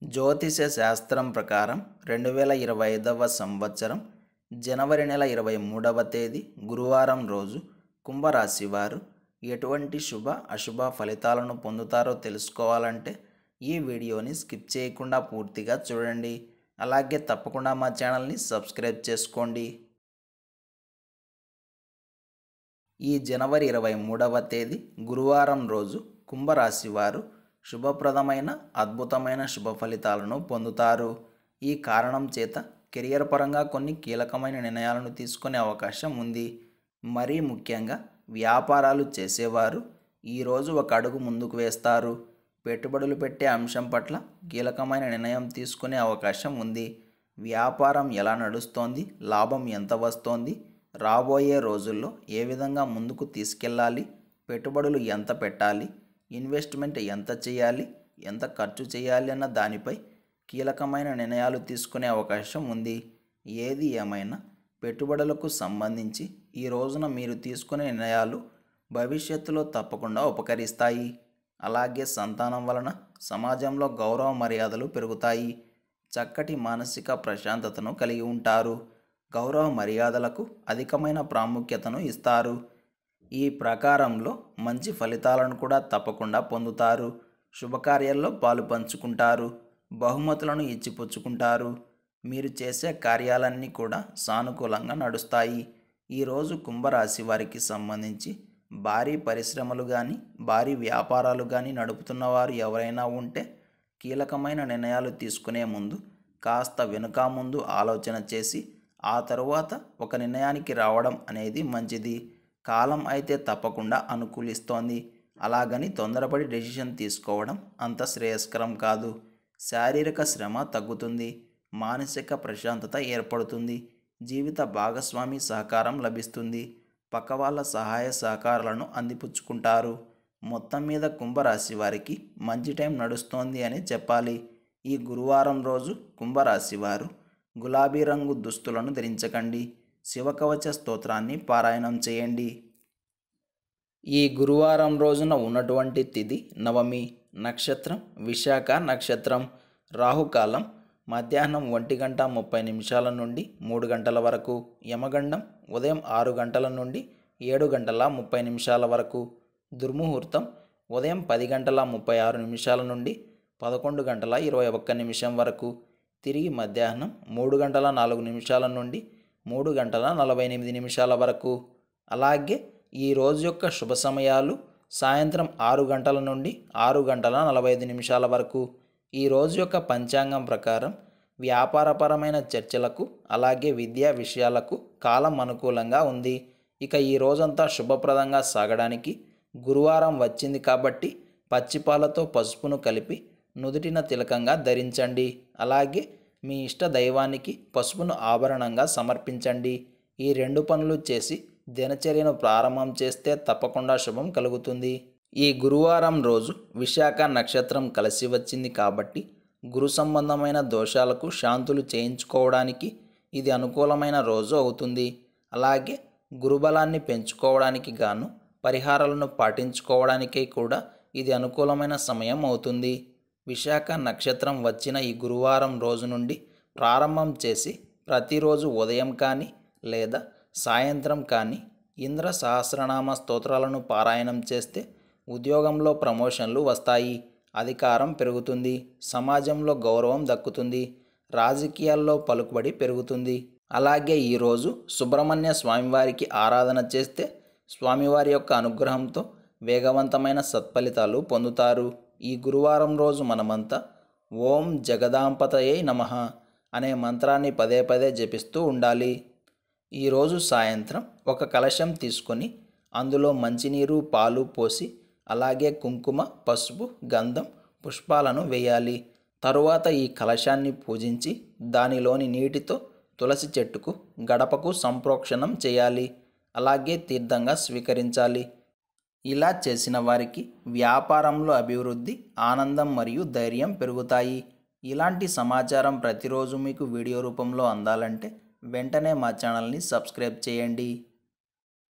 జ్యోతిష శాస్త్రం ప్రకారం 2025వ సంవత్సరం జనవరి నెల 23వ తేదీ గురువారం రోజు కుంభరాశి వారు ఎటువంటి శుభ అశుభ ఫలితాలను పొందుతారో తెలుసుకోవాలంటే ఈ వీడియోని స్కిప్ చేయకుండా పూర్తిగా చూడండి. అలాగే తప్పకుండా మా ఛానల్ని సబ్స్క్రైబ్ చేసుకోండి. ఈ జనవరి 23వ తేదీ గురువారం రోజు కుంభరాశి వారు శుభప్రదమైన అద్భుతమైన శుభ ఫలితాలను పొందుతారు. ఈ కారణం చేత కెరియర్ పరంగా కొన్ని కీలకమైన నిర్ణయాలను తీసుకునే అవకాశం ఉంది. మరీ ముఖ్యంగా వ్యాపారాలు చేసేవారు ఈరోజు ఒక అడుగు ముందుకు వేస్తారు. పెట్టుబడులు పెట్టే అంశం పట్ల కీలకమైన నిర్ణయం తీసుకునే అవకాశం ఉంది. వ్యాపారం ఎలా నడుస్తోంది, లాభం ఎంత వస్తోంది, రాబోయే రోజుల్లో ఏ విధంగా ముందుకు తీసుకెళ్ళాలి, పెట్టుబడులు ఎంత పెట్టాలి, ఇన్వెస్ట్మెంట్ ఎంత చేయాలి, ఎంత ఖర్చు చేయాలి అన్న దానిపై కీలకమైన నిర్ణయాలు తీసుకునే అవకాశం ఉంది. ఏది ఏమైనా పెట్టుబడులకు సంబంధించి ఈ రోజున మీరు తీసుకునే నిర్ణయాలు భవిష్యత్తులో తప్పకుండా ఉపకరిస్తాయి. అలాగే సంతానం వలన సమాజంలో గౌరవ మర్యాదలు పెరుగుతాయి. చక్కటి మానసిక ప్రశాంతతను కలిగి ఉంటారు. గౌరవ మర్యాదలకు అధికమైన ప్రాముఖ్యతను ఇస్తారు. ఈ ప్రకారంలో మంచి ఫలితాలను కూడా తప్పకుండా పొందుతారు. శుభకార్యాల్లో పాలు పంచుకుంటారు. బహుమతులను ఇచ్చిపుచ్చుకుంటారు. మీరు చేసే కార్యాలన్నీ కూడా సానుకూలంగా నడుస్తాయి. ఈరోజు కుంభరాశి వారికి సంబంధించి భారీ పరిశ్రమలు కానీ భారీ వ్యాపారాలు కానీ నడుపుతున్న వారు ఎవరైనా ఉంటే కీలకమైన నిర్ణయాలు తీసుకునే ముందు కాస్త వెనుక ముందు ఆలోచన చేసి ఆ తరువాత ఒక నిర్ణయానికి రావడం అనేది మంచిది. కాలం అయితే తప్పకుండా అనుకూలిస్తోంది. అలాగని తొందరపడి డెసిషన్ తీసుకోవడం అంత శ్రేయస్కరం కాదు. శారీరక శ్రమ తగ్గుతుంది. మానసిక ప్రశాంతత ఏర్పడుతుంది. జీవిత భాగస్వామి సహకారం లభిస్తుంది. పక్క వాళ్ళ సహాయ సహకారాలను అందిపుచ్చుకుంటారు. మొత్తం మీద కుంభరాశి వారికి మంచి టైం నడుస్తోంది అని చెప్పాలి. ఈ గురువారం రోజు కుంభరాశి వారు గులాబీ రంగు దుస్తులను ధరించకండి. శివకవచ స్తోత్రాన్ని పారాయణం చేయండి. ఈ గురువారం రోజున ఉన్నటువంటి తిథి నవమి, నక్షత్రం విశాఖ నక్షత్రం, రాహుకాలం మధ్యాహ్నం 1:30 నుండి 3 గంటల వరకు, యమగండం ఉదయం 6 గంటల నుండి 7:30 వరకు, దుర్ముహూర్తం ఉదయం 10:36 నుండి 11:21 వరకు, తిరిగి మధ్యాహ్నం 3:04 నుండి 3:48 వరకు. అలాగే ఈ రోజు యొక్క శుభ సమయాలు సాయంత్రం 6 గంటల నుండి 6:45 వరకు. ఈ రోజు యొక్క పంచాంగం ప్రకారం వ్యాపారపరమైన చర్చలకు అలాగే విద్యా విషయాలకు కాలం అనుకూలంగా ఉంది. ఇక ఈ రోజంతా శుభప్రదంగా సాగడానికి గురువారం వచ్చింది కాబట్టి పచ్చిపాలతో పసుపును కలిపి నుదుటిన తిలకంగా ధరించండి. అలాగే మీ ఇష్ట దైవానికి పసుపును ఆభరణంగా సమర్పించండి. ఈ 2 పనులు చేసి దినచర్యను ప్రారంభం చేస్తే తప్పకుండా శుభం కలుగుతుంది. ఈ గురువారం రోజు విశాఖ నక్షత్రం కలిసి వచ్చింది కాబట్టి గురు సంబంధమైన దోషాలకు శాంతులు చేయించుకోవడానికి ఇది అనుకూలమైన రోజు అవుతుంది. అలాగే గురుబలాన్ని పెంచుకోవడానికి గాను పరిహారాలను పాటించుకోవడానికై కూడా ఇది అనుకూలమైన సమయం అవుతుంది. విశాఖ నక్షత్రం వచ్చిన ఈ గురువారం రోజు నుండి ప్రారంభం చేసి ప్రతిరోజు ఉదయం కానీ లేదా సాయంత్రం కానీ ఇంద్ర సహస్రనామ స్తోత్రాలను పారాయణం చేస్తే ఉద్యోగంలో ప్రమోషన్లు వస్తాయి. అధికారం పెరుగుతుంది. సమాజంలో గౌరవం దక్కుతుంది. రాజకీయాల్లో పలుకుబడి పెరుగుతుంది. అలాగే ఈరోజు సుబ్రహ్మణ్య స్వామివారికి ఆరాధన చేస్తే స్వామివారి యొక్క అనుగ్రహంతో వేగవంతమైన సత్ఫలితాలు పొందుతారు. ఈ గురువారం రోజు మనమంతా ఓం జగదాంపతయే నమః అనే మంత్రాన్ని పదే పదే జపిస్తూ ఉండాలి. ఈరోజు సాయంత్రం ఒక కలశం తీసుకొని అందులో మంచినీరు పాలు పోసి అలాగే కుంకుమ పసుపు గంధం పుష్పాలను వేయాలి. తరువాత ఈ కలశాన్ని పూజించి దానిలోని నీటితో తులసి చెట్టుకు గడపకు సంప్రోక్షణం చేయాలి. అలాగే తీర్థంగా స్వీకరించాలి. ఇలా చేసిన వారికి వ్యాపారంలో అభివృద్ధి, ఆనందం మరియు ధైర్యం పెరుగుతాయి. ఇలాంటి సమాచారం ప్రతిరోజు మీకు వీడియో రూపంలో అందాలంటే వెంటనే మా ఛానల్ని సబ్స్క్రైబ్ చేయండి.